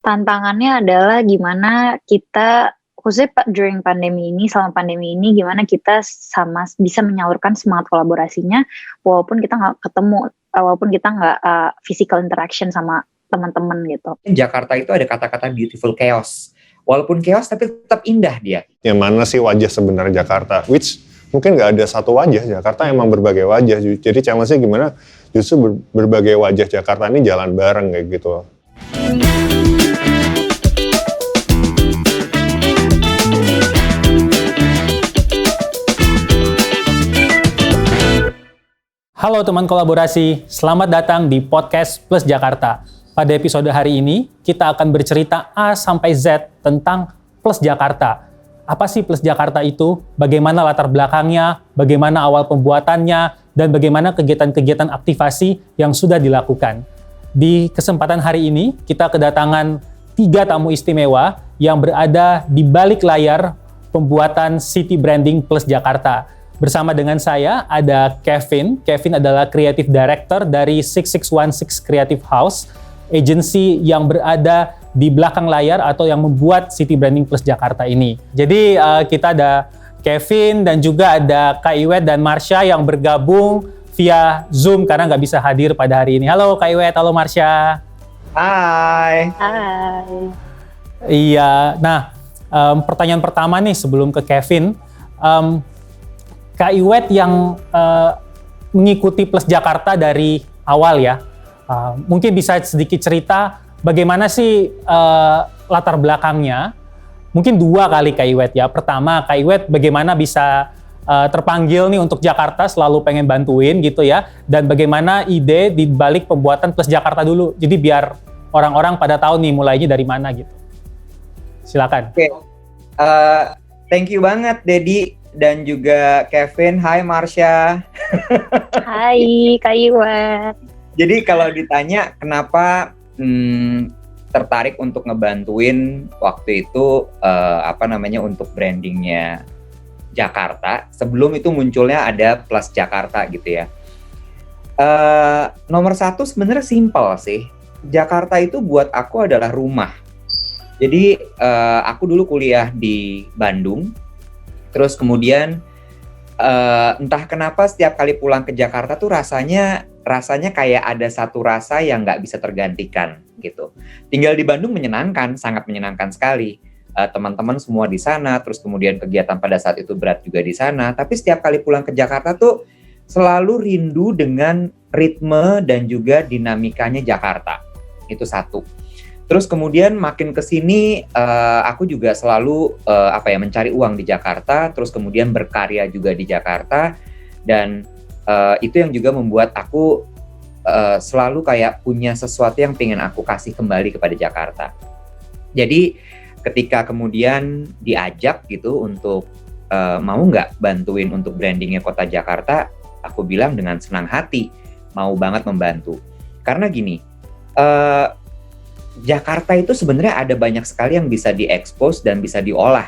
Tantangannya adalah gimana kita, khususnya during pandemi ini, selama pandemi ini, gimana kita bisa menyalurkan semangat kolaborasinya, walaupun kita nggak ketemu, walaupun kita nggak physical interaction sama teman-teman gitu. Jakarta itu ada kata-kata beautiful chaos. Walaupun chaos tapi tetap indah dia. Yang mana sih wajah sebenarnya Jakarta? Which mungkin nggak ada satu wajah, Jakarta emang berbagai wajah. Jadi challenge-nya gimana? Justru berbagai wajah Jakarta ini jalan bareng kayak gitu. Halo teman kolaborasi, selamat datang di Podcast Plus Jakarta. Pada episode hari ini, kita akan bercerita A sampai Z tentang Plus Jakarta. Apa sih Plus Jakarta itu? Bagaimana latar belakangnya? Bagaimana awal pembuatannya? Dan bagaimana kegiatan-kegiatan aktivasi yang sudah dilakukan? Di kesempatan hari ini, kita kedatangan 3 tamu istimewa yang berada di balik layar pembuatan City Branding Plus Jakarta. Bersama dengan saya ada Kevin. Kevin adalah Creative Director dari 6616 Creative House, agensi yang berada di belakang layar atau yang membuat City Branding Plus Jakarta ini. Jadi kita ada Kevin dan juga ada Kak Iwet dan Marsha yang bergabung via Zoom karena nggak bisa hadir pada hari ini. Halo Kak Iwet, halo Marsha. Hai. Hai. Iya, nah pertanyaan pertama nih sebelum ke Kevin. Kak Iwet yang mengikuti Plus Jakarta dari awal ya, mungkin bisa sedikit cerita bagaimana sih latar belakangnya? Mungkin 2 kali Kak Iwet ya. Pertama, Kak Iwet bagaimana bisa terpanggil nih untuk Jakarta, selalu pengen bantuin gitu ya, dan bagaimana ide di balik pembuatan Plus Jakarta dulu. Jadi biar orang-orang pada tahu nih mulainya dari mana gitu. Silakan. Oke. Thank you banget Dedi dan juga Kevin. Hai Marsha. Hai Kak Iwet. Jadi kalau ditanya kenapa tertarik untuk ngebantuin waktu itu untuk brandingnya Jakarta, sebelum itu munculnya ada Plus Jakarta gitu ya. Nomor 1 sebenarnya simpel sih. Jakarta itu buat aku adalah rumah. Jadi aku dulu kuliah di Bandung. Terus kemudian entah kenapa setiap kali pulang ke Jakarta tuh rasanya kayak ada satu rasa yang nggak bisa tergantikan gitu. Tinggal di Bandung menyenangkan, sangat menyenangkan sekali. Teman-teman semua di sana, terus kemudian kegiatan pada saat itu berat juga di sana. Tapi setiap kali pulang ke Jakarta tuh selalu rindu dengan ritme dan juga dinamikanya Jakarta. Itu satu. Terus kemudian makin kesini aku juga selalu mencari uang di Jakarta, terus kemudian berkarya juga di Jakarta, dan itu yang juga membuat aku selalu kayak punya sesuatu yang pengen aku kasih kembali kepada Jakarta. Jadi ketika kemudian diajak gitu untuk mau nggak bantuin untuk brandingnya kota Jakarta, aku bilang dengan senang hati mau banget membantu. Karena gini, Jakarta itu sebenarnya ada banyak sekali yang bisa diekspos dan bisa diolah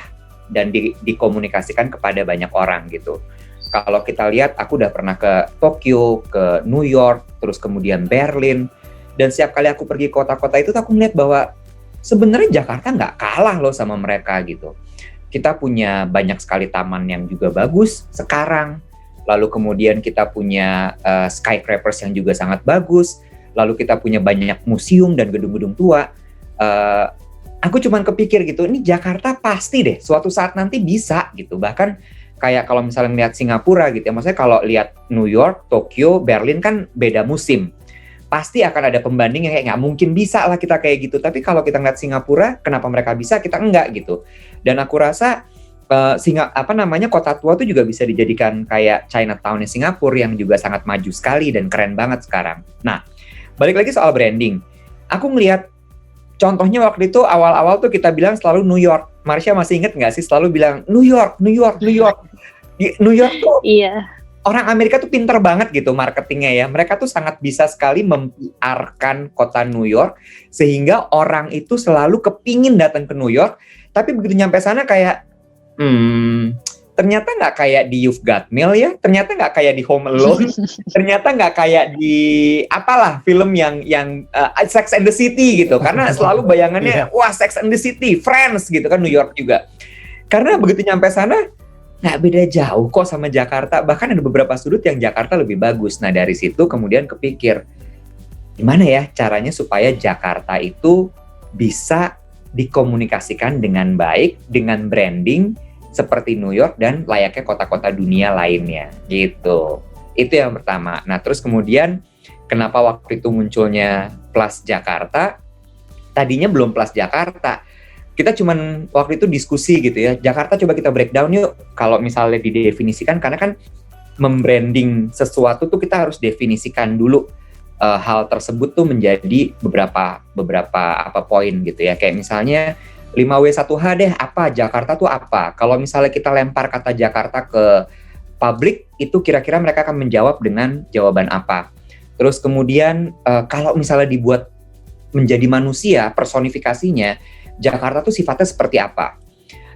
dan dikomunikasikan kepada banyak orang gitu. Kalau kita lihat, aku udah pernah ke Tokyo, ke New York, terus kemudian Berlin, dan setiap kali aku pergi kota-kota itu aku melihat bahwa sebenarnya Jakarta nggak kalah loh sama mereka gitu. Kita punya banyak sekali taman yang juga bagus sekarang, lalu kemudian kita punya skyscrapers yang juga sangat bagus, lalu kita punya banyak museum dan gedung-gedung tua. Aku cuman kepikir gitu, ini Jakarta pasti deh suatu saat nanti bisa gitu. Bahkan kayak kalau misalnya lihat Singapura gitu ya, maksudnya kalau lihat New York, Tokyo, Berlin kan beda musim. Pasti akan ada pembanding yang kayak nggak mungkin bisa lah kita kayak gitu. Tapi kalau kita ngeliat Singapura, kenapa mereka bisa, kita enggak gitu. Dan aku rasa kota tua tuh juga bisa dijadikan kayak Chinatown-nya Singapura yang juga sangat maju sekali dan keren banget sekarang. Nah, balik lagi soal branding. Aku ngelihat contohnya waktu itu awal-awal tuh kita bilang selalu New York. Marsha masih inget nggak sih selalu bilang New York, New York, New York. New York tuh Iya. orang Amerika tuh pinter banget gitu marketingnya ya. Mereka tuh sangat bisa sekali mempiarkan kota New York sehingga orang itu selalu kepingin datang ke New York. Tapi begitu nyampe sana kayak ternyata nggak kayak di You've Got Mail ya, ternyata nggak kayak di Home Alone, ternyata nggak kayak di apalah film yang Sex and the City gitu, karena selalu bayangannya wah Sex and the City, Friends gitu kan, New York juga. Karena begitu nyampe sana nggak beda jauh kok sama Jakarta, bahkan ada beberapa sudut yang Jakarta lebih bagus. Nah dari situ kemudian kepikir gimana ya caranya supaya Jakarta itu bisa dikomunikasikan dengan baik, dengan branding seperti New York dan layaknya kota-kota dunia lainnya gitu. Itu yang pertama. Nah terus kemudian kenapa waktu itu munculnya Plus Jakarta? Tadinya belum Plus Jakarta. Kita cuman waktu itu diskusi gitu ya. Jakarta coba kita breakdown yuk. Kalau misalnya didefinisikan, karena kan membranding sesuatu tuh kita harus definisikan dulu hal tersebut tuh menjadi beberapa poin gitu ya. Kayak misalnya 5W1H deh, apa Jakarta tuh apa? Kalau misalnya kita lempar kata Jakarta ke publik, itu kira-kira mereka akan menjawab dengan jawaban apa? Terus kemudian kalau misalnya dibuat menjadi manusia, personifikasinya, Jakarta tuh sifatnya seperti apa?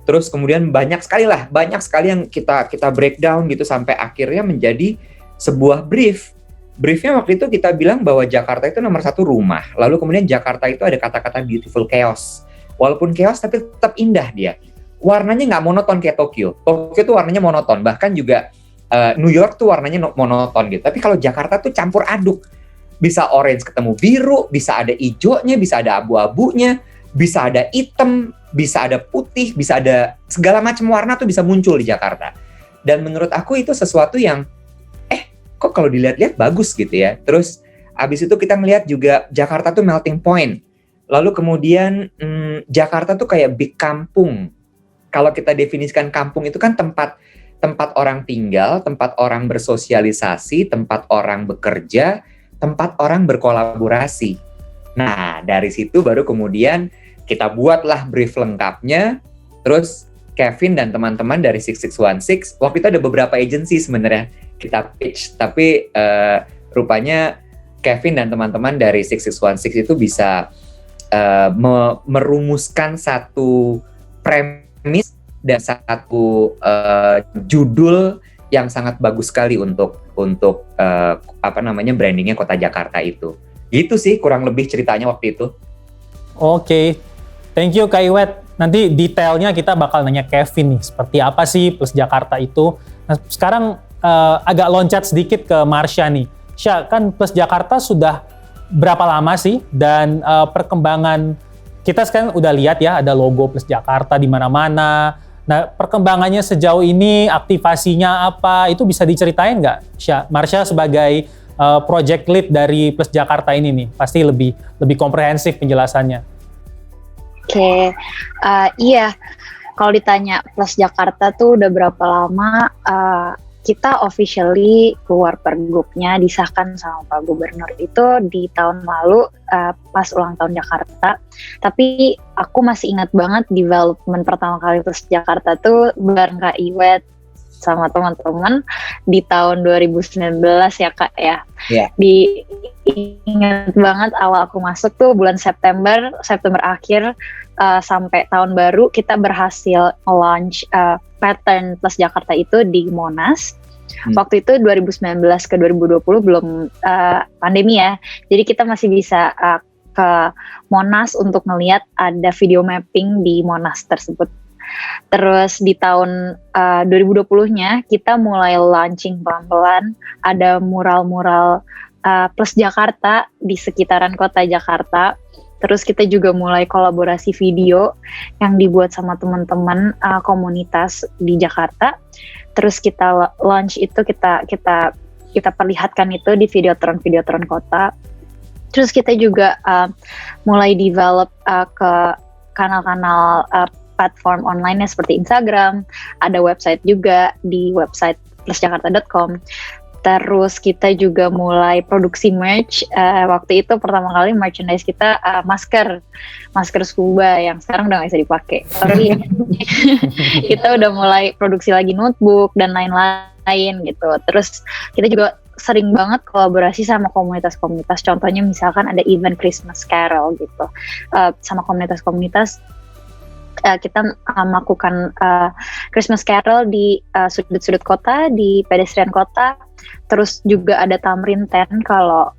Terus kemudian banyak sekali yang kita breakdown gitu sampai akhirnya menjadi sebuah brief. Briefnya waktu itu kita bilang bahwa Jakarta itu nomor 1 rumah. Lalu kemudian Jakarta itu ada kata-kata beautiful chaos. Walaupun chaos tapi tetap indah dia. Warnanya nggak monoton kayak Tokyo. Tokyo tuh warnanya monoton. Bahkan juga New York tuh warnanya monoton gitu. Tapi kalau Jakarta tuh campur aduk. Bisa orange ketemu biru, bisa ada hijaunya, bisa ada abu-abunya, bisa ada hitam, bisa ada putih, bisa ada segala macam warna tuh bisa muncul di Jakarta. Dan menurut aku itu sesuatu yang kok kalau dilihat-lihat bagus gitu ya. Terus abis itu kita ngelihat juga Jakarta tuh melting point. Lalu kemudian Jakarta tuh kayak big kampung. Kalau kita definisikan kampung itu kan tempat orang tinggal, tempat orang bersosialisasi, tempat orang bekerja, tempat orang berkolaborasi. Nah, dari situ baru kemudian kita buatlah brief lengkapnya. Terus Kevin dan teman-teman dari 6616, waktu itu ada beberapa agensi sebenarnya kita pitch, tapi rupanya Kevin dan teman-teman dari 6616 itu bisa merumuskan satu premis dan satu judul yang sangat bagus sekali untuk brandingnya kota Jakarta itu. Gitu sih kurang lebih ceritanya waktu itu. Oke. Thank you Kak Iwet. Nanti detailnya kita bakal nanya Kevin nih, seperti apa sih Plus Jakarta itu. Nah, sekarang agak loncat sedikit ke Marsha nih. Sya, kan Plus Jakarta sudah berapa lama sih? Dan perkembangan, kita sekarang udah lihat ya ada logo Plus Jakarta di mana-mana. Nah, perkembangannya sejauh ini, aktivasinya apa, itu bisa diceritain nggak, Sya? Marsha sebagai project lead dari Plus Jakarta ini nih, pasti lebih komprehensif penjelasannya. Oke, iya. Kalau ditanya Plus Jakarta tuh udah berapa lama, kita officially keluar pergubnya disahkan sama Pak Gubernur itu di tahun lalu pas ulang tahun Jakarta. Tapi aku masih ingat banget development pertama kali Plus Jakarta tuh bareng Kak Iwet sama teman-teman di tahun 2019 ya Kak ya. Yeah. Ingat banget awal aku masuk tuh bulan September akhir sampai tahun baru kita berhasil launch pattern Plus Jakarta itu di Monas. Waktu itu 2019 ke 2020 belum pandemi ya. Jadi kita masih bisa ke Monas untuk ngelihat ada video mapping di Monas tersebut. Terus di tahun 2020-nya kita mulai launching pelan-pelan, ada mural-mural Plus Jakarta di sekitaran kota Jakarta. Terus kita juga mulai kolaborasi video yang dibuat sama teman-teman komunitas di Jakarta. Terus kita launch itu, kita perlihatkan itu di videotron kota. Terus kita juga mulai develop ke kanal-kanal platform online seperti Instagram, ada website juga di website plusjakarta.com. Terus kita juga mulai produksi merch. Waktu itu pertama kali merchandise kita masker scuba yang sekarang udah nggak bisa dipakai. Tapi kita udah mulai produksi lagi notebook dan lain-lain gitu. Terus kita juga sering banget kolaborasi sama komunitas-komunitas. Contohnya misalkan ada event Christmas Carol gitu sama komunitas-komunitas kita melakukan Christmas Carol di sudut-sudut kota, di pedestrian kota. Terus juga ada Tamrin Tent, kalau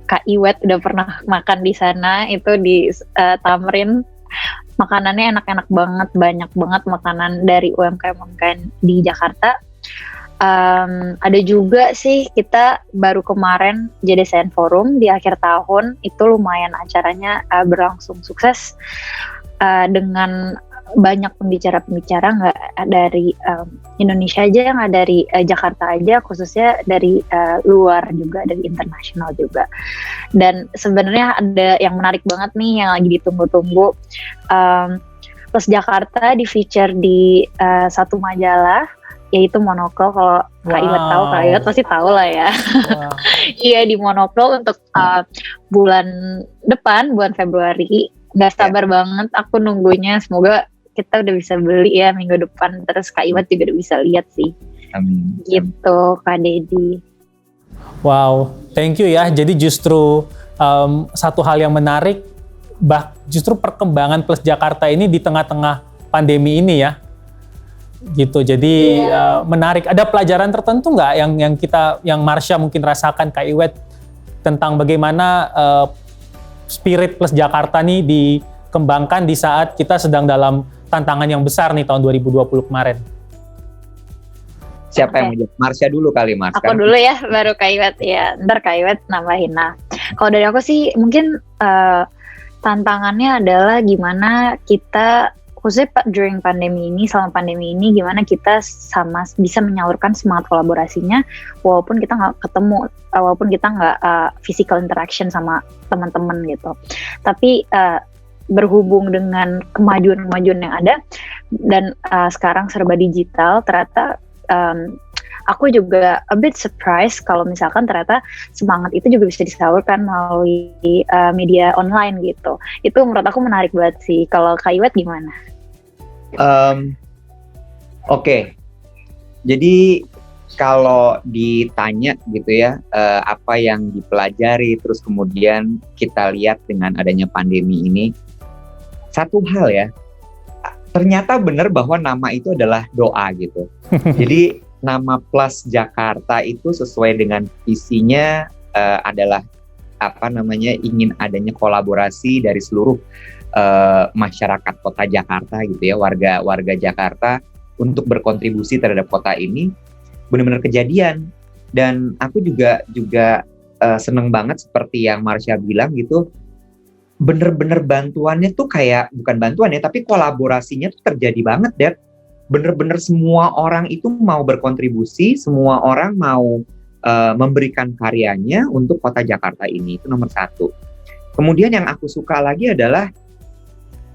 Kak Iwet udah pernah makan di sana, itu di Tamrin. Makanannya enak-enak banget, banyak banget makanan dari UMKM di Jakarta. Ada juga sih, kita baru kemarin JDCN Forum di akhir tahun, itu lumayan acaranya berlangsung sukses dengan banyak pembicara-pembicara, nggak dari Indonesia aja, nggak dari Jakarta aja, khususnya dari luar juga, dari internasional juga. Dan sebenarnya ada yang menarik banget nih yang lagi ditunggu-tunggu. Plus Jakarta di feature di satu majalah, yaitu Monocle. Kalau Kak Iwet tahu, Kak Iwet pasti tahu lah ya. Wow. Iya, di Monocle untuk bulan depan, bulan Februari. Nggak sabar banget aku nunggunya. Semoga kita udah bisa beli ya minggu depan. Terus Kak Iwet juga udah bisa lihat sih. Amin. Gitu, Kak Dedi. Wow, thank you ya. Jadi justru satu hal yang menarik, justru perkembangan Plus Jakarta ini di tengah-tengah pandemi ini ya. Gitu, jadi menarik. Ada pelajaran tertentu nggak yang Marsha mungkin rasakan, Kak Iwet, tentang bagaimana spirit Plus Jakarta nih dikembangkan di saat kita sedang dalam tantangan yang besar nih tahun 2020 kemarin? Siapa yang mau jawab? Marsha dulu kali, Mas. Aku dulu ya, baru Kak Iwet ya. Ntar Kak Iwet nambahin. Nah, kalau dari aku sih mungkin tantangannya adalah gimana kita, khususnya during pandemi ini, selama pandemi ini, gimana kita bisa menyalurkan semangat kolaborasinya walaupun kita nggak ketemu, walaupun kita nggak physical interaction sama teman-teman gitu. Tapi berhubung dengan kemajuan-kemajuan yang ada dan sekarang serba digital, ternyata aku juga a bit surprised kalau misalkan ternyata semangat itu juga bisa disalurkan melalui media online gitu. Itu menurut aku menarik banget sih. Kalau Kak Iwet gimana? Oke. Jadi kalau ditanya gitu ya, apa yang dipelajari, terus kemudian kita lihat dengan adanya pandemi ini, satu hal ya, ternyata benar bahwa nama itu adalah doa gitu. Jadi nama Plus Jakarta itu sesuai dengan visinya adalah ingin adanya kolaborasi dari seluruh masyarakat kota Jakarta gitu ya, warga Jakarta untuk berkontribusi terhadap kota ini. Benar-benar kejadian, dan aku juga seneng banget seperti yang Marsha bilang gitu, bener-bener bantuannya tuh kayak, bukan bantuan ya, tapi kolaborasinya tuh terjadi banget, Dad. Bener-bener semua orang itu mau berkontribusi, semua orang mau memberikan karyanya untuk kota Jakarta ini, itu nomor satu. Kemudian yang aku suka lagi adalah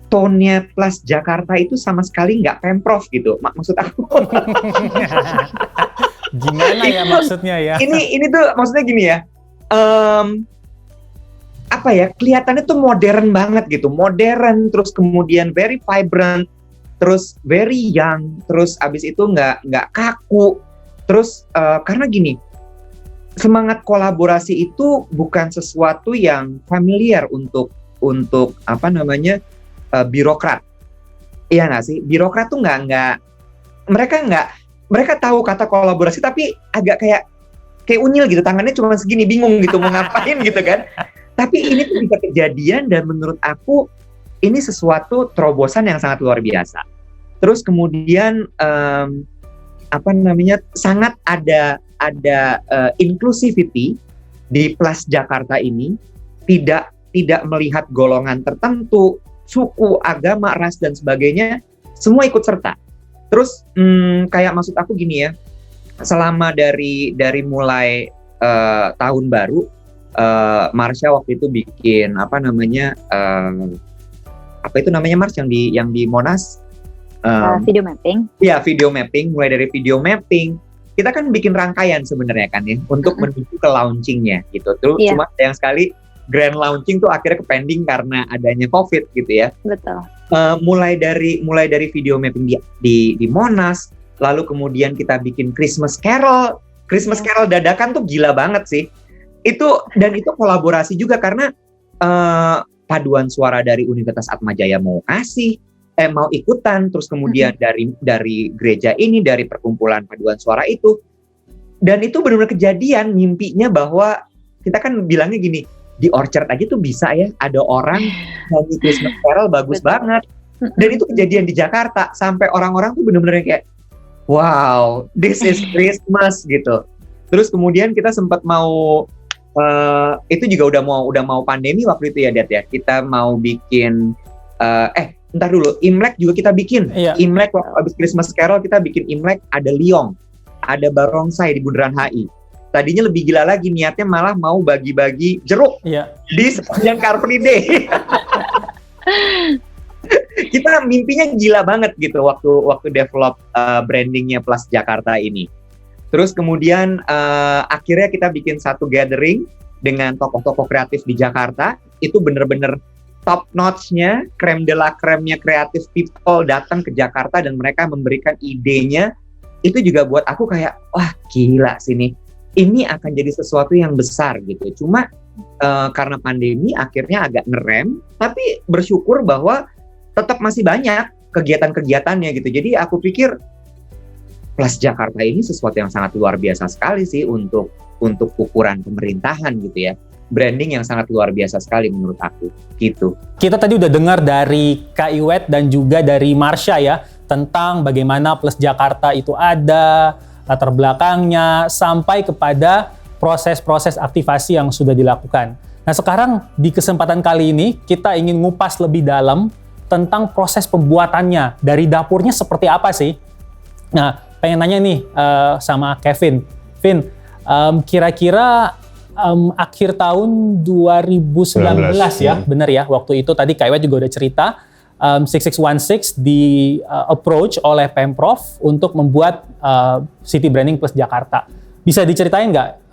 tone-nya Plus Jakarta itu sama sekali nggak pemprov gitu, maksud aku. Gimana ya maksudnya ya? Ini tuh maksudnya gini ya, kelihatannya tuh modern banget gitu, modern, terus kemudian very vibrant, terus very young, terus abis itu nggak kaku, terus karena gini, semangat kolaborasi itu bukan sesuatu yang familiar untuk birokrat. Iya nggak sih? Birokrat tuh mereka tahu kata kolaborasi tapi agak kayak unyil gitu, tangannya cuma segini, bingung gitu mau ngapain gitu kan. Tapi ini tuh bisa kejadian, dan menurut aku ini sesuatu terobosan yang sangat luar biasa. Terus kemudian sangat ada inclusivity di Plus Jakarta ini, tidak melihat golongan tertentu, suku, agama, ras dan sebagainya, semua ikut serta. Terus kayak maksud aku gini ya, selama dari mulai tahun baru, Marsha waktu itu bikin Mars yang di Monas, video mapping. Iya, video mapping. Mulai dari video mapping, kita kan bikin rangkaian sebenarnya kan ya, untuk menuju ke launchingnya gitu. Terus cuma sayang sekali grand launching tuh akhirnya kepending karena adanya COVID gitu ya. Betul. Mulai dari video mapping di Monas, lalu kemudian kita bikin Christmas Carol dadakan tuh gila banget sih. Itu kolaborasi juga karena paduan suara dari Universitas Atmajaya mau mau ikutan, terus kemudian dari gereja ini, dari perkumpulan paduan suara itu. Dan itu benar-benar kejadian mimpinya bahwa kita kan bilangnya gini, di Orchard aja tuh bisa ya, ada orang nyanyi Christmas Carol bagus banget. Dan itu kejadian di Jakarta, sampai orang-orang tuh benar-benar kayak, wow, this is Christmas gitu. Terus kemudian kita sempat mau, itu juga udah mau pandemi waktu itu ya, Dad ya. Kita mau bikin, entar dulu, Imlek juga kita bikin. Iya. Imlek, abis Christmas Carol kita bikin Imlek, ada liong, ada barongsai di Bundaran HI. Tadinya lebih gila lagi, niatnya malah mau bagi-bagi jeruk di sepanjang Car Free Day. Kita mimpinya gila banget gitu waktu develop brandingnya Plus Jakarta ini. Terus kemudian akhirnya kita bikin satu gathering dengan tokoh-tokoh kreatif di Jakarta. Itu bener-bener top notch-nya, creme de la creme-nya creative people datang ke Jakarta dan mereka memberikan idenya. Itu juga buat aku kayak, wah gila sih nih. Ini akan jadi sesuatu yang besar gitu. Cuma karena pandemi akhirnya agak ngerem, tapi bersyukur bahwa tetap masih banyak kegiatan-kegiatannya gitu. Jadi aku pikir Plus Jakarta ini sesuatu yang sangat luar biasa sekali sih untuk ukuran pemerintahan gitu ya. Branding yang sangat luar biasa sekali menurut aku gitu. Kita tadi udah dengar dari Kak Iwet dan juga dari Marsha ya, tentang bagaimana Plus Jakarta itu ada, latar belakangnya, sampai kepada proses-proses aktivasi yang sudah dilakukan. Nah sekarang di kesempatan kali ini kita ingin ngupas lebih dalam tentang proses pembuatannya, dari dapurnya seperti apa sih? Nah pengen nanya nih sama Kevin. Vin, kira-kira akhir tahun 2019 ya, benar ya? Waktu itu tadi Kak Iwet juga udah cerita, 6616 di approach oleh Pemprov untuk membuat City Branding Plus Jakarta. Bisa diceritain nggak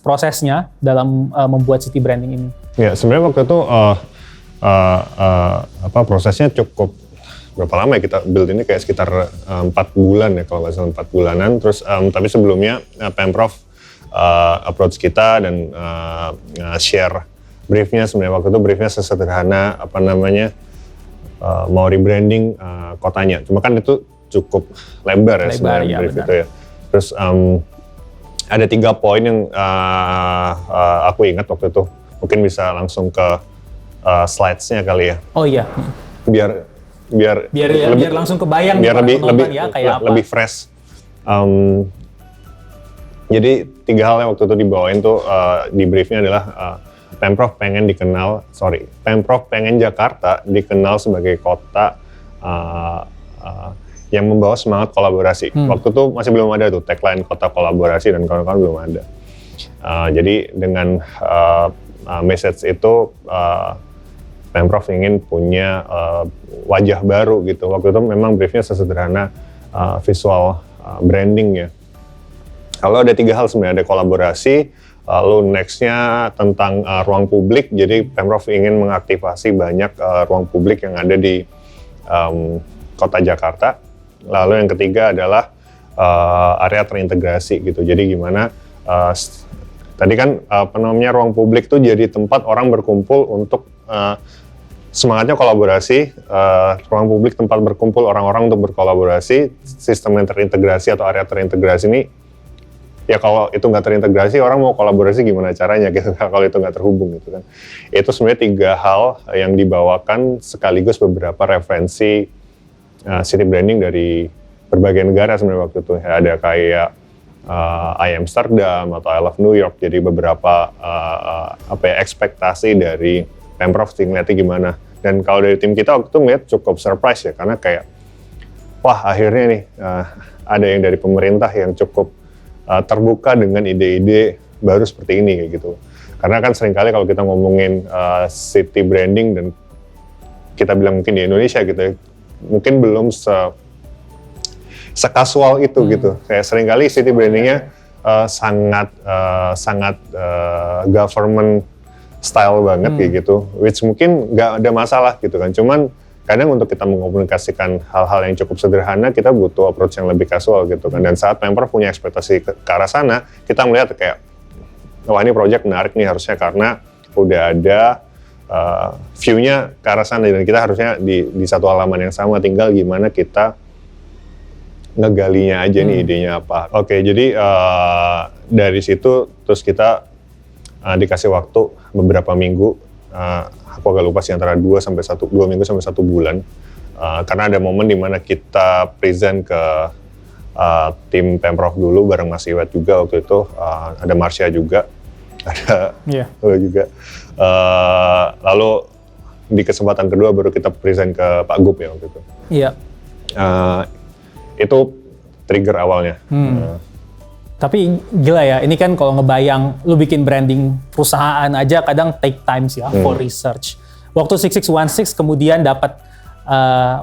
prosesnya dalam membuat City Branding ini? Ya, sebenarnya waktu itu prosesnya cukup berapa lama ya, kita build ini kayak sekitar 4 bulan ya kalau nggak salah, 4 bulanan. Terus tapi sebelumnya Pemprov approach kita dan share briefnya. Sebenarnya waktu itu briefnya sesederhana mau rebranding kotanya. Cuma kan itu cukup lebar ya sebenarnya brief itu ya. Terus ada 3 poin yang aku ingat waktu itu. Mungkin bisa langsung ke slides-nya kali ya. Oh iya. Biar langsung kebayang biar lebih fresh. Jadi 3 hal yang waktu itu dibawain tuh di briefnya adalah Pemprov pengen Jakarta dikenal sebagai kota yang membawa semangat kolaborasi. Waktu itu masih belum ada tuh tagline kota kolaborasi dan kawan-kawan belum ada. Jadi dengan message itu Pemprov ingin punya wajah baru gitu. Waktu itu memang briefnya sesederhana visual branding ya. Kalau ada 3 hal sebenarnya, ada kolaborasi, lalu next-nya tentang ruang publik. Jadi Pemprov ingin mengaktifasi banyak ruang publik yang ada di kota Jakarta. Lalu yang ketiga adalah area terintegrasi gitu. Jadi gimana tadi kan ruang publik tuh jadi tempat orang berkumpul untuk semangatnya kolaborasi, ruang publik tempat berkumpul orang-orang untuk berkolaborasi. Sistem yang terintegrasi atau area terintegrasi ini, ya kalau itu nggak terintegrasi, orang mau kolaborasi gimana caranya gitu kalau itu nggak terhubung gitu kan. Itu sebenarnya 3 hal yang dibawakan sekaligus beberapa referensi city branding dari berbagai negara sebenarnya waktu itu. Ada kayak I Amsterdam atau I Love New York. Jadi beberapa ekspektasi dari Pemprov sih ngeliatnya gimana. Dan kalau dari tim kita waktu itu ngeliat cukup surprise ya, karena kayak wah akhirnya nih ada yang dari pemerintah yang cukup terbuka dengan ide-ide baru seperti ini kayak gitu. Karena kan seringkali kalau kita ngomongin city branding dan kita bilang mungkin di Indonesia gitu ya, mungkin belum sekasual itu gitu. Kayak seringkali city brandingnya sangat government style banget kayak gitu, which mungkin nggak ada masalah gitu kan. Cuman kadang untuk kita mengkomunikasikan hal-hal yang cukup sederhana, kita butuh approach yang lebih casual gitu kan. Dan saat Pemprov punya ekspektasi ke arah sana, kita melihat kayak, wah ini project menarik nih harusnya karena udah ada view-nya ke arah sana dan kita harusnya di satu halaman yang sama, tinggal gimana kita ngegalinya aja nih idenya apa. Oke, jadi dari situ terus kita dikasih waktu beberapa minggu, aku agak lupa sih antara 2 minggu sampai 1 bulan, karena ada momen dimana kita present ke tim Pemprov dulu bareng Mas Iwet juga waktu itu, ada Marsha juga, ada juga. Lalu di kesempatan kedua baru kita present ke Pak Gub ya waktu itu. Iya. Itu trigger awalnya. Tapi gila ya, ini kan kalau ngebayang lu bikin branding perusahaan aja kadang take times ya for research. Waktu 6616 kemudian dapat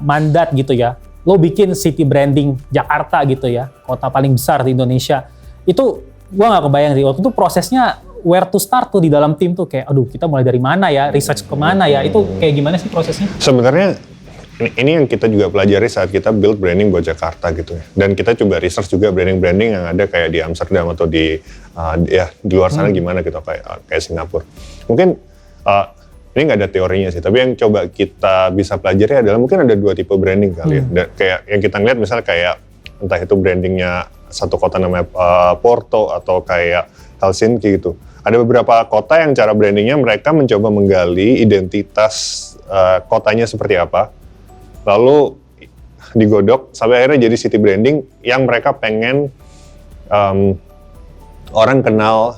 mandat gitu ya, lo bikin city branding Jakarta gitu ya, kota paling besar di Indonesia. Itu gua nggak kebayang sih, waktu itu prosesnya where to start tuh di dalam tim tuh kayak, aduh kita mulai dari mana ya, research kemana ya, itu kayak gimana sih prosesnya? Sebenarnya ini yang kita juga pelajari saat kita build branding buat Jakarta gitu ya. Dan kita coba research juga branding-branding yang ada kayak di Amsterdam atau di luar sana gimana gitu, kayak Singapura. Mungkin ini nggak ada teorinya sih, tapi yang coba kita bisa pelajari adalah mungkin ada 2 tipe branding kali ya. Kayak yang kita ngeliat misalnya kayak entah itu brandingnya satu kota namanya Porto atau kayak Helsinki gitu. Ada beberapa kota yang cara brandingnya mereka mencoba menggali identitas kotanya seperti apa, lalu digodok sampai akhirnya jadi city branding yang mereka pengen orang kenal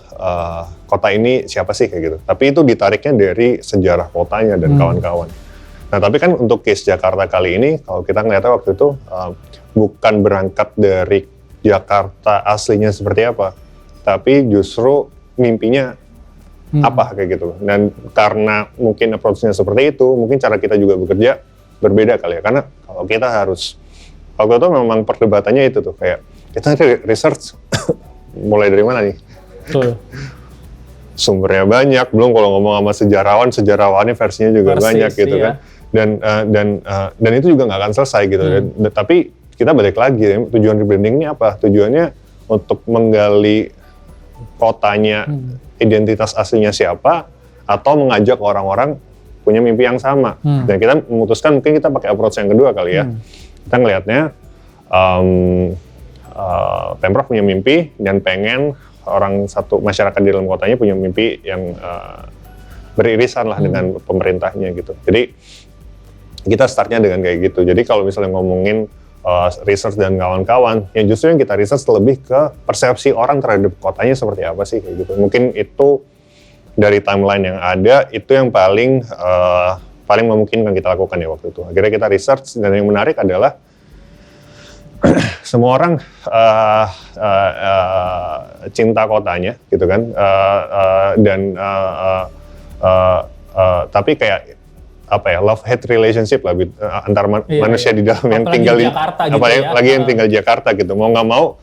kota ini siapa sih kayak gitu. Tapi itu ditariknya dari sejarah kotanya dan kawan-kawan. Nah tapi kan untuk case Jakarta kali ini, kalau kita ngeliatnya waktu itu bukan berangkat dari Jakarta aslinya seperti apa, tapi justru mimpinya apa kayak gitu. Dan karena mungkin approach-nya seperti itu, mungkin cara kita juga bekerja berbeda kali ya. Karena kalau kita harus, waktu itu memang perdebatannya itu tuh, kayak kita research mulai dari mana nih? Betul. Sumbernya banyak, belum kalau ngomong sama sejarawannya versinya juga banyak gitu kan. Dan itu juga nggak akan selesai gitu. Tapi kita balik lagi, tujuan rebranding ini apa? Tujuannya untuk menggali kotanya, identitas aslinya siapa, atau mengajak orang-orang punya mimpi yang sama. Dan kita memutuskan mungkin kita pakai approach yang kedua kali ya. Kita ngelihatnya Pemprov punya mimpi dan pengen masyarakat di dalam kotanya punya mimpi yang beririsan lah dengan pemerintahnya gitu. Jadi kita startnya dengan kayak gitu. Jadi kalau misalnya ngomongin research dan kawan-kawan, ya justru yang kita research lebih ke persepsi orang terhadap kotanya seperti apa sih kayak gitu. Mungkin itu dari timeline yang ada, itu yang paling memungkinkan kita lakukan ya waktu itu. Akhirnya kita research dan yang menarik adalah semua orang cinta kotanya gitu kan, tapi kayak apa ya, love hate relationship lah antar manusia di dalam yang tinggal di Jakarta gitu lagi yang tinggal di Jakarta gitu. Mau nggak mau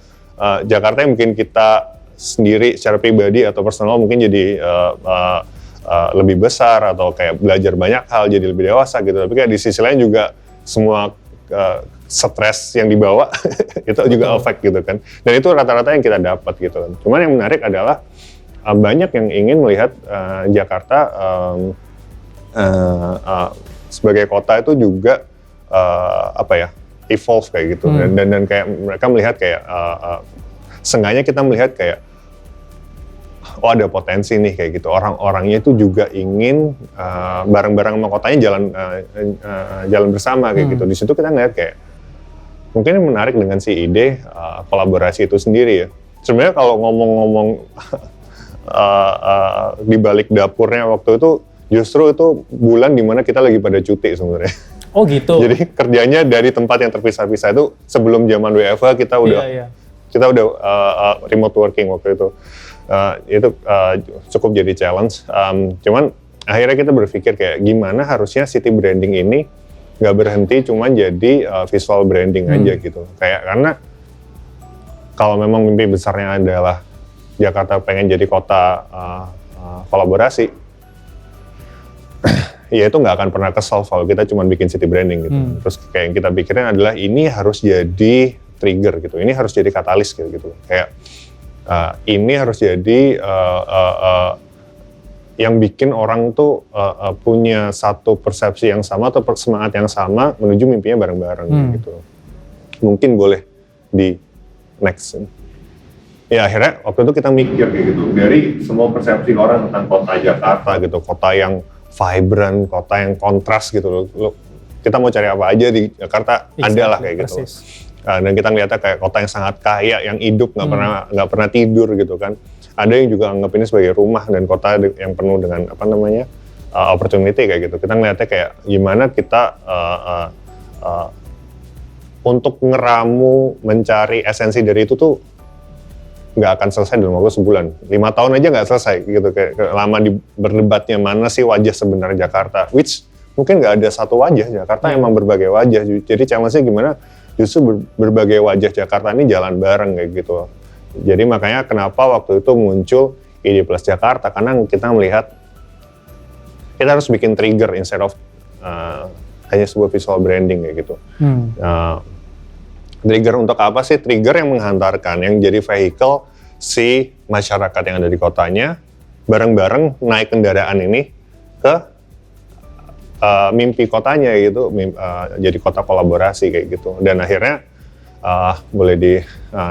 Jakarta yang mungkin kita sendiri secara pribadi atau personal mungkin jadi lebih besar atau kayak belajar banyak hal, jadi lebih dewasa gitu. Tapi kayak di sisi lain juga semua stres yang dibawa itu juga efek gitu kan. Dan itu rata-rata yang kita dapat gitu kan. Cuman yang menarik adalah banyak yang ingin melihat Jakarta sebagai kota itu juga evolve kayak gitu. Dan kayak mereka melihat kayak seenggaknya kita melihat kayak oh ada potensi nih kayak gitu. Orang-orangnya itu juga ingin bareng-bareng sama kotanya jalan bersama kayak gitu. Di situ kita ngeliat kayak mungkin yang menarik dengan si ide kolaborasi itu sendiri ya. Sebenarnya kalau ngomong-ngomong di balik dapurnya waktu itu justru itu bulan dimana kita lagi pada cuti sebenarnya. Oh gitu. Jadi kerjanya dari tempat yang terpisah-pisah itu sebelum zaman WFH kita udah remote working waktu itu. Itu cukup jadi challenge. Cuman akhirnya kita berpikir kayak gimana harusnya city branding ini nggak berhenti cuman jadi visual branding aja gitu. Kayak karena kalau memang mimpi besarnya adalah Jakarta pengen jadi kota kolaborasi, ya itu nggak akan pernah ke-solve kalau kita cuma bikin city branding gitu. Terus kayak yang kita pikirin adalah ini harus jadi trigger gitu, ini harus jadi katalis gitu. Kayak ini harus jadi yang bikin orang tuh punya satu persepsi yang sama atau semangat yang sama menuju mimpinya bareng-bareng gitu. Mungkin boleh di next. Ya akhirnya waktu itu kita mikir kayak gitu, dari semua persepsi orang tentang kota Jakarta gitu, kota yang vibrant, kota yang kontras gitu loh. Kita mau cari apa aja di Jakarta, ada lah kayak gitu. Dan kita ngeliatnya kayak kota yang sangat kaya, yang hidup, nggak pernah tidur gitu kan. Ada yang juga anggap ini sebagai rumah dan kota yang penuh dengan opportunity kayak gitu. Kita ngeliatnya kayak gimana kita untuk ngeramu mencari esensi dari itu tuh nggak akan selesai dalam waktu sebulan. 5 tahun aja nggak selesai gitu. Kayak lama berdebatnya mana sih wajah sebenarnya Jakarta. Which mungkin nggak ada satu wajah. Jakarta emang berbagai wajah. Jadi challenge-nya gimana justru berbagai wajah Jakarta ini jalan bareng kayak gitu. Jadi makanya kenapa waktu itu muncul ide Plus Jakarta. Karena kita melihat kita harus bikin trigger instead of hanya sebuah visual branding kayak gitu. Trigger untuk apa sih? Trigger yang menghantarkan, yang jadi vehicle si masyarakat yang ada di kotanya bareng-bareng naik kendaraan ini ke mimpi kotanya gitu, jadi kota kolaborasi kayak gitu. Dan akhirnya boleh di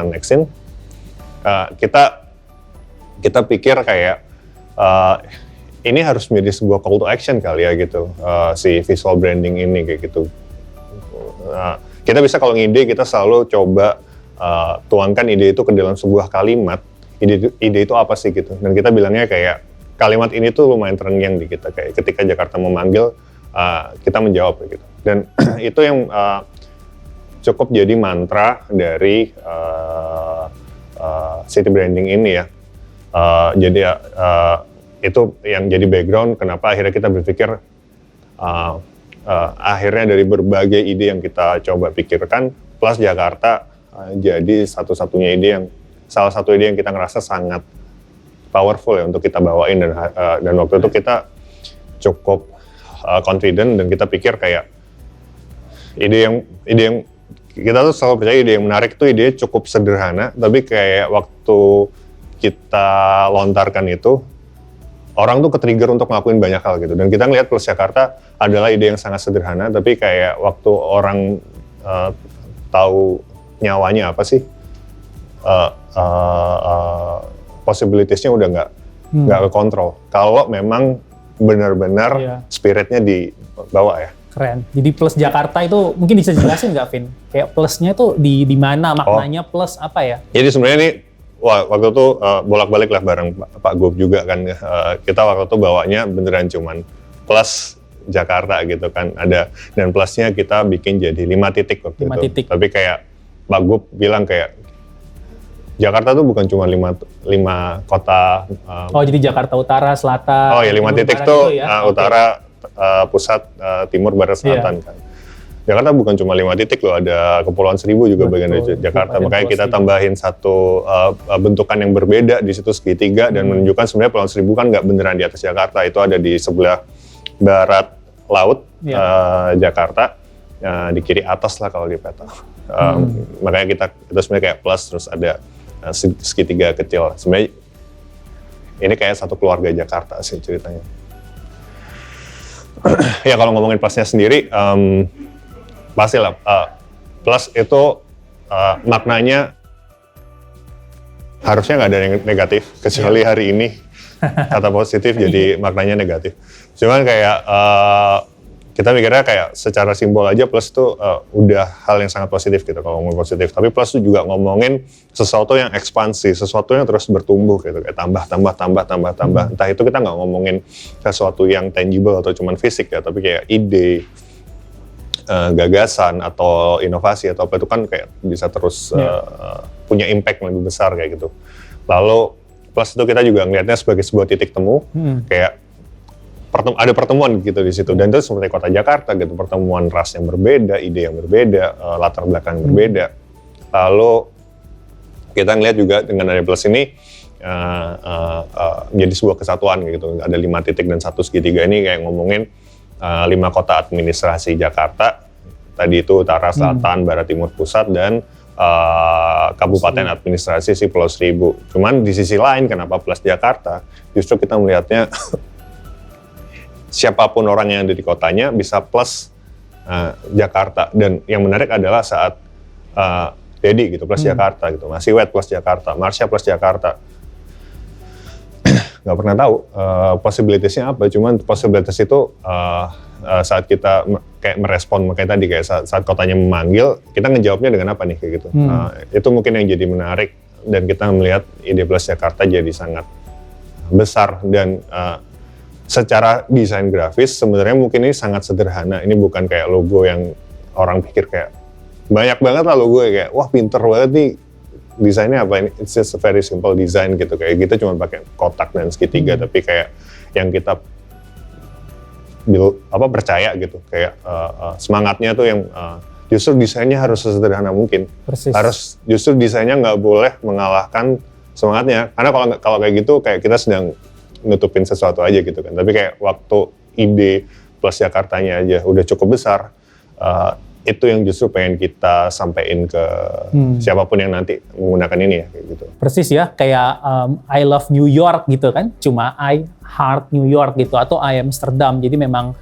nextin, kita pikir kayak ini harus menjadi sebuah call to action kali ya gitu, si visual branding ini kayak gitu. Kita bisa kalau ngide, kita selalu coba tuangkan ide itu ke dalam sebuah kalimat. Ide itu apa sih gitu. Dan kita bilangnya kayak kalimat ini tuh lumayan terngiang di kita. Kayak ketika Jakarta memanggil, kita menjawab gitu. Dan itu yang cukup jadi mantra dari city branding ini ya. Jadi itu yang jadi background kenapa akhirnya kita berpikir akhirnya dari berbagai ide yang kita coba pikirkan, Plus Jakarta jadi salah satu ide yang kita ngerasa sangat powerful ya untuk kita bawain dan waktu itu kita cukup confident dan kita pikir kayak ide yang kita tuh selalu percaya ide yang menarik tuh ide cukup sederhana tapi kayak waktu kita lontarkan itu orang tuh ke-trigger untuk ngelakuin banyak hal gitu. Dan kita ngelihat Plus Jakarta adalah ide yang sangat sederhana, tapi kayak waktu orang tahu nyawanya apa sih, possibilities-nya udah nggak kekontrol. Kalau memang benar-benar spiritnya dibawa ya. Keren. Jadi Plus Jakarta itu mungkin bisa jelasin nggak, Vin? Kayak plusnya tuh di mana, maknanya plus apa ya? Jadi sebenarnya ini waktu itu bolak-balik lah bareng Pak Gub juga kan, kita waktu itu bawanya beneran cuman Plus Jakarta gitu kan, ada dan plusnya kita bikin jadi 5 titik waktu 5 itu. Tapi kayak Pak Gub bilang kayak Jakarta tuh bukan cuma 5 kota. Jadi Jakarta Utara, Selatan. 5 titik tuh ya? Utara, pusat, timur, barat, selatan kan. Jakarta bukan cuma 5 titik loh, ada Kepulauan Seribu juga bagian dari Jakarta. Makanya kita tambahin satu bentukan yang berbeda di situ segitiga dan menunjukkan sebenarnya Kepulauan Seribu kan nggak beneran di atas Jakarta, itu ada di sebelah barat laut Jakarta, di kiri atas lah kalau di peta. Makanya kita sebenarnya kayak plus terus ada segitiga kecil. Sebenarnya ini kayak satu keluarga Jakarta sih ceritanya. Ya kalau ngomongin plusnya sendiri, pastilah plus itu maknanya harusnya nggak ada yang negatif kecuali hari ini kata positif jadi maknanya negatif. Cuman kayak kita mikirnya kayak secara simbol aja plus itu udah hal yang sangat positif gitu kalau ngomong positif. Tapi plus itu juga ngomongin sesuatu yang ekspansi, sesuatu yang terus bertumbuh gitu, kayak tambah. Entah itu kita nggak ngomongin sesuatu yang tangible atau cuman fisik ya, tapi kayak ide, gagasan atau inovasi atau apa itu kan kayak bisa terus punya impact yang lebih besar kayak gitu. Lalu plus itu kita juga ngelihatnya sebagai sebuah titik temu, kayak ada pertemuan gitu di situ, dan itu seperti kota Jakarta gitu, pertemuan ras yang berbeda, ide yang berbeda, latar belakang yang berbeda. Lalu kita ngelihat juga dengan ada plus ini menjadi sebuah kesatuan gitu, ada 5 titik dan 1 segitiga ini kayak ngomongin 5 kota administrasi Jakarta, tadi itu utara, selatan, barat, timur, pusat, dan kabupaten administrasi si Pulau Seribu. Cuman di sisi lain kenapa plus Jakarta, justru kita melihatnya siapapun orang yang ada di kotanya bisa plus Jakarta. Dan yang menarik adalah saat Dedi gitu plus Jakarta gitu, Mas Iwet plus Jakarta, Marsha plus Jakarta. Nggak pernah tahu possibilities-nya apa, cuman possibilities itu saat kita kayak merespon kayak tadi, kayak saat kotanya memanggil, kita ngejawabnya dengan apa nih kayak gitu. Itu mungkin yang jadi menarik, dan kita melihat ide plus Jakarta jadi sangat besar. Dan secara desain grafis sebenarnya mungkin ini sangat sederhana, ini bukan kayak logo yang orang pikir kayak banyak banget lah logo kayak wah pinter banget nih desainnya apa ini. It's just a very simple design gitu, kayak kita cuma pakai kotak dan segitiga, tapi kayak yang kita percaya gitu, kayak semangatnya tuh yang justru desainnya harus sesederhana mungkin. Persis. Harus justru desainnya nggak boleh mengalahkan semangatnya, karena kalau kayak gitu kayak kita sedang nutupin sesuatu aja gitu kan. Tapi kayak waktu ide plus Jakartanya aja udah cukup besar, itu yang justru pengen kita sampein ke siapapun yang nanti menggunakan ini ya kayak gitu. Persis ya, kayak I love New York gitu kan, cuma I heart New York gitu, atau I Amsterdam. Jadi memang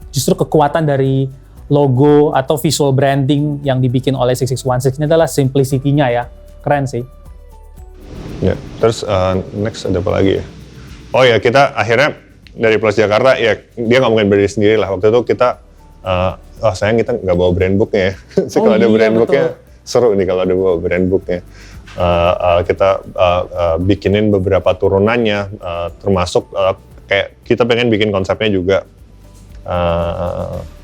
justru kekuatan dari logo atau visual branding yang dibikin oleh 6616 ini adalah simplicity-nya ya, keren sih. Ya, terus next ada apa lagi ya? Oh ya, kita akhirnya dari Plus Jakarta ya, dia nggak mungkin berdiri sendiri lah. Waktu itu kita sayang kita nggak bawa brand booknya ya. Kalau ada brand booknya seru nih kalau ada bawa brand booknya. Kita bikinin beberapa turunannya, termasuk kayak kita pengen bikin konsepnya juga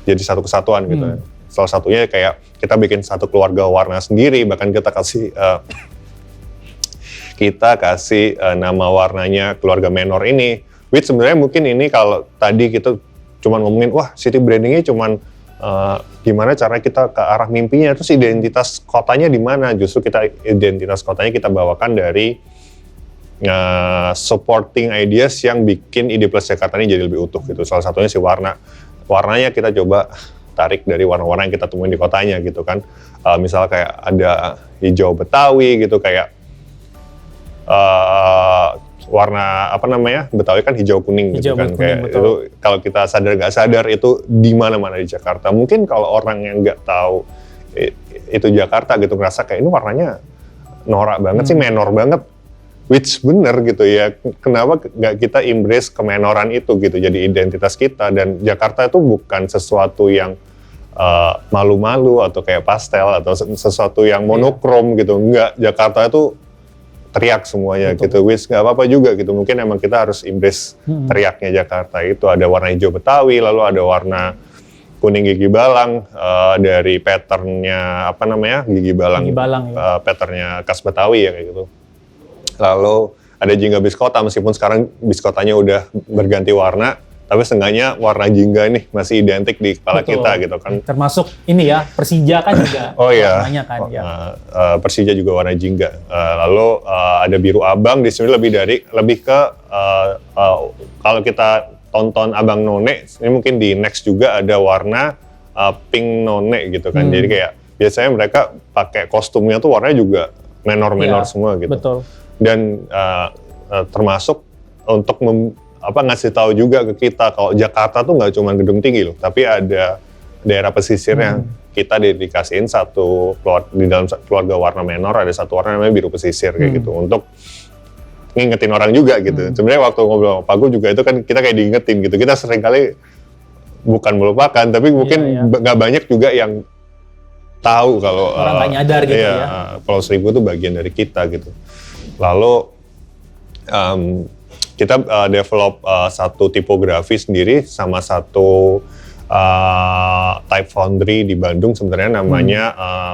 jadi satu kesatuan gitu. Salah satunya kayak kita bikin satu keluarga warna sendiri, bahkan kita kasih nama warnanya keluarga Menor ini. Which sebenarnya mungkin ini kalau tadi kita cuman ngomongin wah city brandingnya cuman gimana cara kita ke arah mimpinya, terus identitas kotanya di mana? Justru identitas kotanya kita bawakan dari supporting ideas yang bikin ide Plus Jakarta ini jadi lebih utuh gitu. Salah satunya si warnanya kita coba tarik dari warna-warna yang kita temuin di kotanya gitu kan. Misal kayak ada hijau Betawi gitu, kayak warna apa namanya Betawi kan hijau kuning gitu kan, kayak betul. Itu kalau kita sadar nggak sadar itu di mana-mana di Jakarta. Mungkin kalau orang yang nggak tahu itu Jakarta gitu ngerasa kayak ini warnanya norak banget sih, menor banget, which bener gitu ya. Kenapa nggak kita embrace kemenoran itu gitu jadi identitas kita, dan Jakarta itu bukan sesuatu yang malu-malu atau kayak pastel atau sesuatu yang monokrom gitu. Enggak, Jakarta itu teriak semuanya. Betul. Gitu, wis nggak apa-apa juga gitu. Mungkin emang kita harus embrace teriaknya Jakarta itu. Ada warna hijau Betawi, lalu ada warna kuning gigi balang dari patternnya apa namanya gigi balang ya. Patternnya khas Betawi ya kayak gitu. Lalu ada jingga biskota, meskipun sekarang biskotanya udah berganti warna, tapi seenggaknya warna jingga nih masih identik di kepala kita gitu kan. Termasuk ini ya, Persija kan juga warnanya kan. Persija juga warna jingga. Lalu ada biru abang, di sini lebih ke kalau kita tonton Abang None, ini mungkin di next juga ada warna pink None gitu kan. Jadi kayak biasanya mereka pakai kostumnya tuh warnanya juga menor-menor semua gitu. Betul. Dan termasuk untuk ngasih tahu juga ke kita kalau Jakarta tuh nggak cuma gedung tinggi loh, tapi ada daerah pesisir yang kita dedikasiin di dalam keluarga warna menor, ada satu warna namanya biru pesisir kayak gitu, untuk ngingetin orang juga gitu. Sebenarnya waktu ngobrol sama Pak Gu juga itu kan kita kayak diingetin gitu, kita seringkali bukan melupakan, tapi mungkin nggak banyak juga yang tahu kalau orang nggak nyadar gitu ya. Pulau Seribu itu bagian dari kita gitu. Lalu kita develop satu tipografi sendiri sama satu type foundry di Bandung, sebenarnya namanya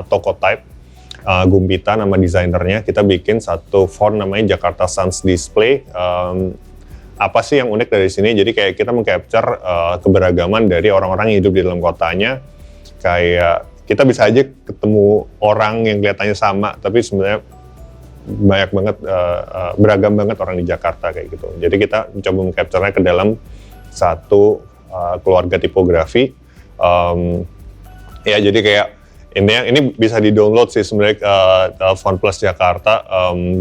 Toko Type. Gumbita nama desainernya. Kita bikin satu font namanya Jakarta Sans Display. Apa sih yang unik dari sini? Jadi kayak kita meng-capture keberagaman dari orang-orang yang hidup di dalam kotanya. Kayak kita bisa aja ketemu orang yang kelihatannya sama, tapi sebenarnya banyak banget, beragam banget orang di Jakarta kayak gitu. Jadi kita mencoba meng-capture-nya ke dalam satu keluarga tipografi. Ya jadi kayak ini bisa di-download sih sebenarnya font plus Jakarta.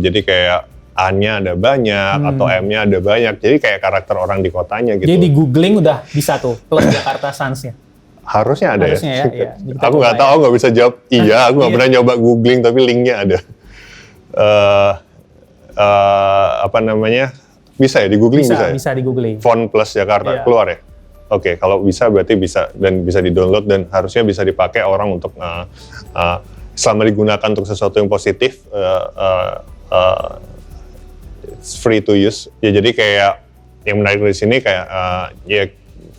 Jadi kayak A-nya ada banyak atau M-nya ada banyak. Jadi kayak karakter orang di kotanya gitu. Jadi di googling udah bisa tuh Plus Jakarta Sans-nya. Harusnya ada Harusnya ya. Iya. Aku nggak tahu, nggak bisa jawab. Iya, aku nggak pernah nyoba googling, tapi linknya ada. Apa namanya? Bisa ya di googling bisa. Bisa di googling. Font Plus Jakarta keluar ya. Oke, kalau bisa berarti bisa dan bisa di-download dan harusnya bisa dipakai orang untuk selama digunakan untuk sesuatu yang positif. It's free to use. Ya jadi kayak yang menarik dari sini kayak ya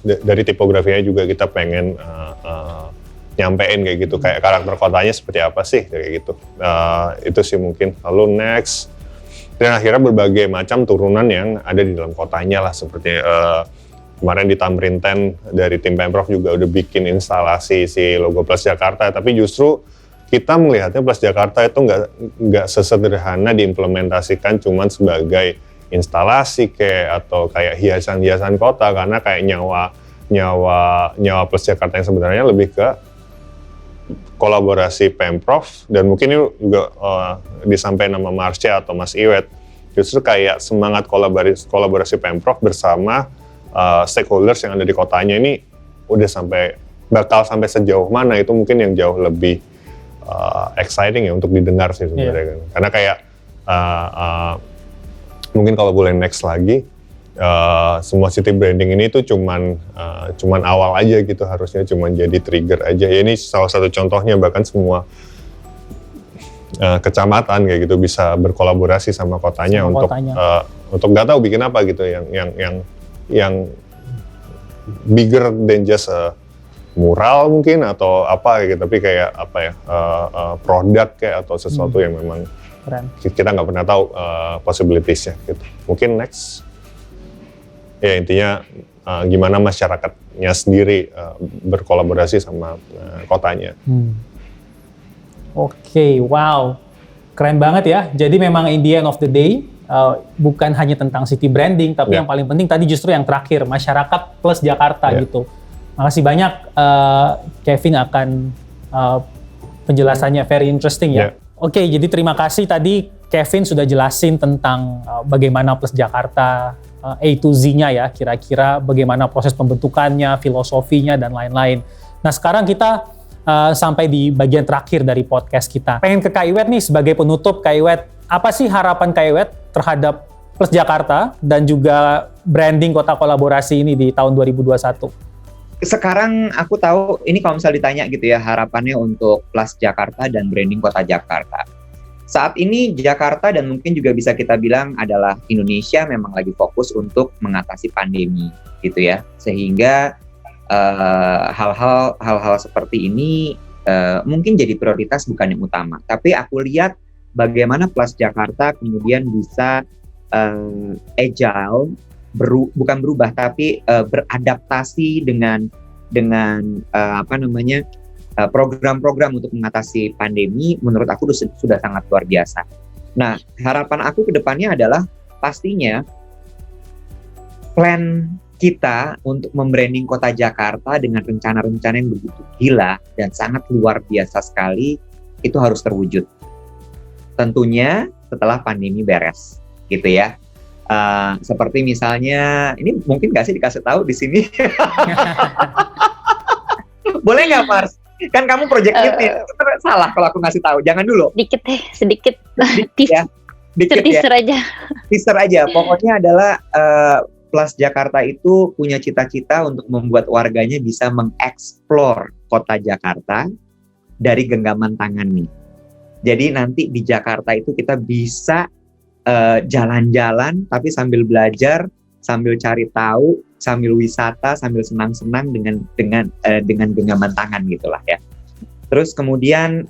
dari tipografinya juga kita pengen nyampein kayak gitu, kayak karakter kotanya seperti apa sih kayak gitu. Itu sih mungkin. Lalu next, dan akhirnya berbagai macam turunan yang ada di dalam kotanya lah, seperti kemarin di Tamrin 10 dari tim Pemprov juga udah bikin instalasi si logo Plus Jakarta, tapi justru kita melihatnya Plus Jakarta itu nggak sesederhana diimplementasikan cuman sebagai instalasi atau kayak hiasan-hiasan kota, karena kayak nyawa Plus Jakarta yang sebenarnya lebih ke kolaborasi Pemprov, dan mungkin ini juga disampaikan nama Marsha atau Mas Iwet, justru kayak semangat kolaborasi Pemprov bersama stakeholders yang ada di kotanya ini udah bakal sampai sejauh mana, itu mungkin yang jauh lebih exciting ya untuk didengar sih sebenarnya. Karena kayak mungkin kalau boleh next lagi, semua city branding ini tuh cuman awal aja gitu, harusnya cuman jadi trigger aja. Ya ini salah satu contohnya, bahkan semua kecamatan kayak gitu bisa berkolaborasi sama kotanya untuk nggak tahu bikin apa gitu yang bigger than just mural mungkin atau apa gitu, tapi kayak apa ya, produk kayak atau sesuatu yang memang kita nggak pernah tahu possibilities-nya gitu. Mungkin next. Ya intinya gimana masyarakatnya sendiri berkolaborasi sama kotanya. Oke, wow, keren banget ya. Jadi memang in the end of the day bukan hanya tentang city branding, tapi yang paling penting tadi justru yang terakhir, masyarakat plus Jakarta gitu. Makasih banyak Kevin akan penjelasannya, very interesting ya. Oke, jadi terima kasih tadi Kevin sudah jelasin tentang bagaimana Plus Jakarta A to Z-nya ya, kira-kira bagaimana proses pembentukannya, filosofinya, dan lain-lain. Nah sekarang kita sampai di bagian terakhir dari podcast kita. Pengen ke Kak Iwet nih sebagai penutup. Kak Iwet, apa sih harapan Kak Iwet terhadap Plus Jakarta dan juga branding kota kolaborasi ini di tahun 2021? Sekarang aku tahu ini kalau misal ditanya gitu ya, harapannya untuk Plus Jakarta dan branding kota Jakarta. Saat ini Jakarta dan mungkin juga bisa kita bilang adalah Indonesia memang lagi fokus untuk mengatasi pandemi gitu ya. Sehingga hal-hal seperti ini mungkin jadi prioritas bukan yang utama. Tapi aku lihat bagaimana Plus Jakarta kemudian bisa agile, bukan berubah tapi beradaptasi dengan program-program untuk mengatasi pandemi. Menurut aku sudah sangat luar biasa. Nah, harapan aku ke depannya adalah pastinya plan kita untuk membranding kota Jakarta dengan rencana-rencana yang begitu gila dan sangat luar biasa sekali itu harus terwujud. Tentunya setelah pandemi beres, gitu ya. Seperti misalnya, ini mungkin nggak sih dikasih tahu di sini? Boleh nggak, Mars? Kan kamu project lead, salah kalau aku ngasih tahu. Jangan dulu. Dikit deh, sedikit. Ya. Teaser aja. Teaser aja. Pokoknya adalah Plus Jakarta itu punya cita-cita untuk membuat warganya bisa mengeksplor kota Jakarta dari genggaman tangan nih. Jadi nanti di Jakarta itu kita bisa jalan-jalan tapi sambil belajar, sambil cari tahu, sambil wisata, sambil senang-senang dengan genggaman tangan gitulah ya. Terus kemudian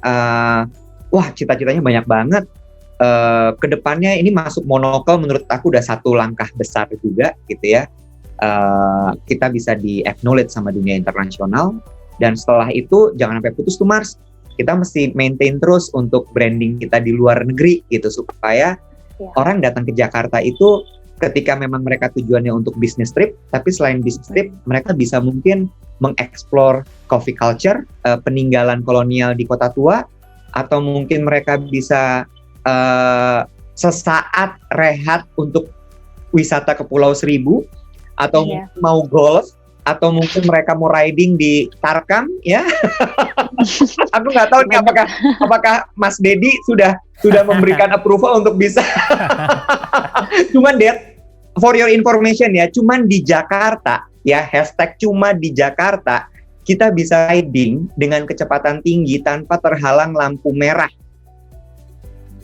cita-citanya banyak banget. Kedepannya ini masuk monokel menurut aku udah satu langkah besar juga gitu ya. Kita bisa di-acknowledge sama dunia internasional, dan setelah itu jangan sampai putus tuh Mars. Kita mesti maintain terus untuk branding kita di luar negeri gitu, supaya orang datang ke Jakarta itu ketika memang mereka tujuannya untuk business trip, tapi selain business trip mereka bisa mungkin mengeksplor coffee culture, peninggalan kolonial di kota tua, atau mungkin mereka bisa sesaat rehat untuk wisata ke Pulau Seribu, atau Iya. mau golf, atau mungkin mereka mau riding di Tarkam, ya. Aku nggak tahu nih apakah Mas Dedi sudah memberikan approval untuk bisa. Cuman Dad, for your information ya, cuman di Jakarta ya, hashtag cuma di Jakarta, kita bisa riding dengan kecepatan tinggi tanpa terhalang lampu merah.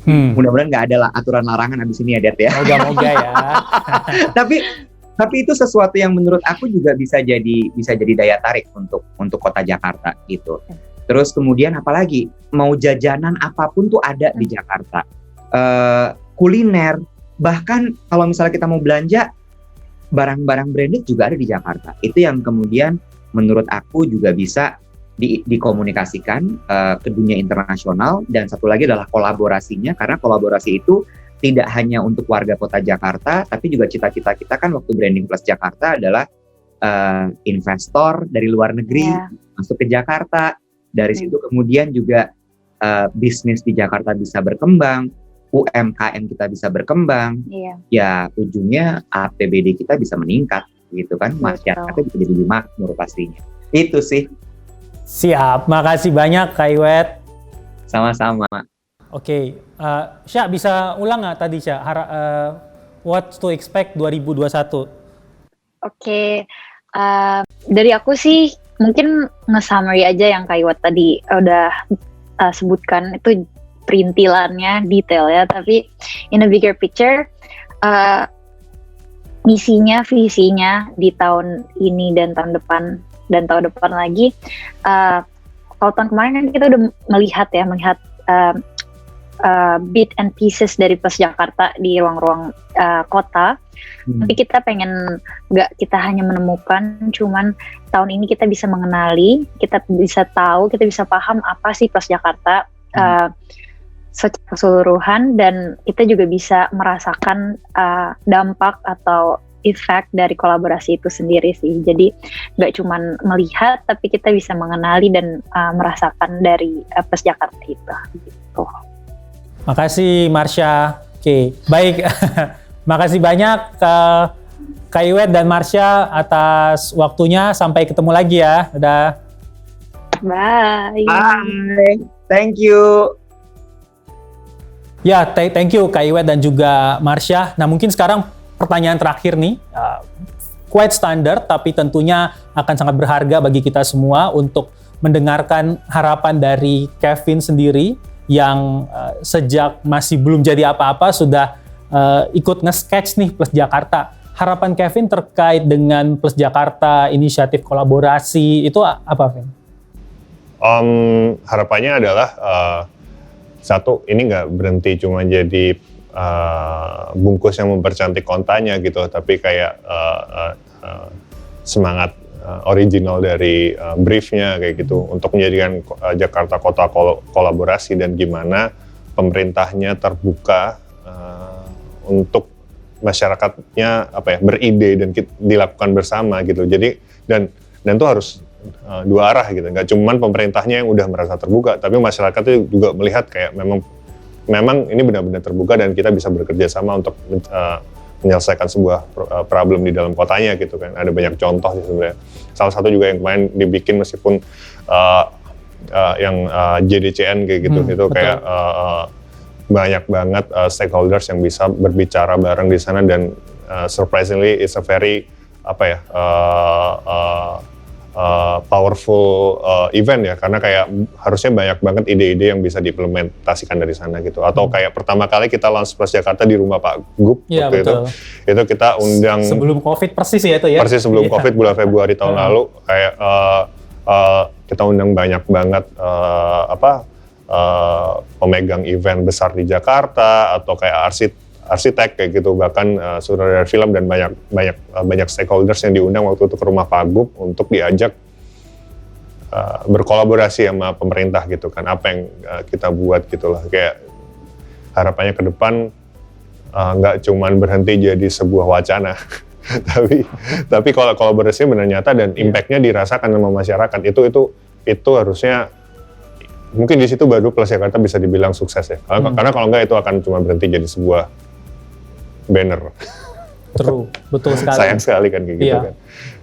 Mudah-mudahan nggak ada aturan larangan abis ini ya, Dad ya. Moga-moga ya. Tapi itu sesuatu yang menurut aku juga bisa jadi daya tarik untuk kota Jakarta gitu. Terus kemudian apalagi, mau jajanan apapun tuh ada di Jakarta. Kuliner, bahkan kalau misalnya kita mau belanja barang-barang branded juga ada di Jakarta. Itu yang kemudian menurut aku juga bisa dikomunikasikan ke dunia internasional. Dan satu lagi adalah kolaborasinya, karena kolaborasi itu tidak hanya untuk warga kota Jakarta, tapi juga cita-cita kita kan waktu Branding Plus Jakarta adalah investor dari luar negeri masuk ke Jakarta. Dari situ kemudian juga bisnis di Jakarta bisa berkembang, UMKM kita bisa berkembang, ya ujungnya APBD kita bisa meningkat gitu kan, masyarakatnya bisa jadi lebih makmur pastinya. Itu sih. Siap, makasih banyak Kak Iwet. Sama-sama. Oke, Syah bisa ulang nggak tadi Syah, what to expect 2021? Oke, dari aku sih mungkin nge-summary aja yang Kak Iwet tadi udah sebutkan, itu perintilannya, detailnya, tapi in a bigger picture, misinya, visinya di tahun ini dan tahun depan lagi. Kalau tahun kemarin kan kita udah melihat bit and pieces dari Plus Jakarta di ruang-ruang kota. Tapi kita pengen nggak kita hanya menemukan, cuman tahun ini kita bisa mengenali, kita bisa tahu, kita bisa paham apa sih Plus Jakarta secara keseluruhan, dan kita juga bisa merasakan dampak atau efek dari kolaborasi itu sendiri sih. Jadi nggak cuman melihat, tapi kita bisa mengenali dan merasakan dari Plus Jakarta itu. Gitu. Makasih Marsha. Oke, baik. Makasih banyak Kak Iwet dan Marsha atas waktunya. Sampai ketemu lagi ya. Dadah. Bye. Bye. Thank you. Ya, thank you Kak Iwet dan juga Marsha. Nah, mungkin sekarang pertanyaan terakhir nih, quite standard, tapi tentunya akan sangat berharga bagi kita semua untuk mendengarkan harapan dari Kevin sendiri yang sejak masih belum jadi apa-apa sudah ikut nge-sketch nih Plus Jakarta. Harapan Kevin terkait dengan Plus Jakarta, inisiatif kolaborasi, itu apa, Vin? Harapannya adalah satu, ini nggak berhenti cuma jadi bungkus yang mempercantik kontanya gitu, tapi kayak semangat original dari briefnya kayak gitu, untuk menjadikan Jakarta kota kolaborasi dan gimana pemerintahnya terbuka untuk masyarakatnya beride dan dilakukan bersama gitu. Jadi dan itu harus dua arah gitu, nggak cuman pemerintahnya yang udah merasa terbuka, tapi masyarakatnya juga melihat kayak memang ini benar-benar terbuka dan kita bisa bekerja sama untuk menyelesaikan sebuah problem di dalam kotanya gitu kan. Ada banyak contoh sih sebenarnya. Salah satu juga yang kemarin dibikin meskipun yang JDCN kayak gitu, itu kayak banyak banget stakeholders yang bisa berbicara bareng di sana, dan surprisingly it's a very powerful event ya, karena kayak harusnya banyak banget ide-ide yang bisa diimplementasikan dari sana gitu. Atau kayak pertama kali kita launch Plus Jakarta di rumah Pak Gup waktu itu kita undang sebelum COVID persis ya itu ya. Persis sebelum COVID bulan Februari tahun lalu, kayak kita undang banyak banget pemegang event besar di Jakarta atau kayak arsitek kayak gitu, bahkan sutradara film, dan banyak stakeholders yang diundang waktu itu ke rumah Pak Gup untuk diajak berkolaborasi sama pemerintah gitu kan, apa yang kita buat gitulah. Kayak harapannya ke depan nggak cuman berhenti jadi sebuah wacana tapi kalau kolaborasinya benar nyata dan impact-nya dirasakan sama masyarakat, itu harusnya mungkin di situ baru Plus Jakarta bisa dibilang sukses ya. Karena kalau enggak itu akan cuma berhenti jadi sebuah banner. True, betul sekali. Sayang sekali kan kayak gitu kan.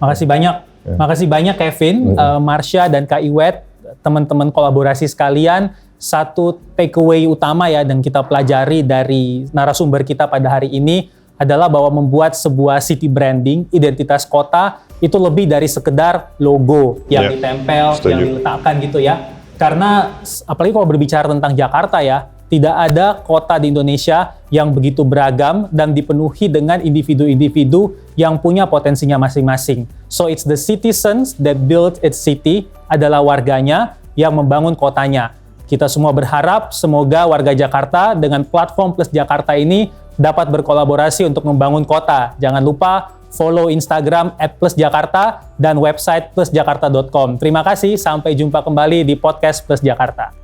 Makasih banyak. Makasih banyak Kevin, Marsha dan Kak Iwet, teman-teman kolaborasi sekalian. Satu takeaway utama ya dan kita pelajari dari narasumber kita pada hari ini adalah bahwa membuat sebuah city branding, identitas kota itu lebih dari sekedar logo yang ditempel, yang diletakkan gitu ya. Karena apalagi kalau berbicara tentang Jakarta ya, tidak ada kota di Indonesia yang begitu beragam dan dipenuhi dengan individu-individu yang punya potensinya masing-masing. So it's the citizens that build its city, adalah warganya yang membangun kotanya. Kita semua berharap semoga warga Jakarta dengan platform Plus Jakarta ini dapat berkolaborasi untuk membangun kota. Jangan lupa follow Instagram @plusjakarta dan website plusjakarta.com. Terima kasih, sampai jumpa kembali di podcast Plus Jakarta.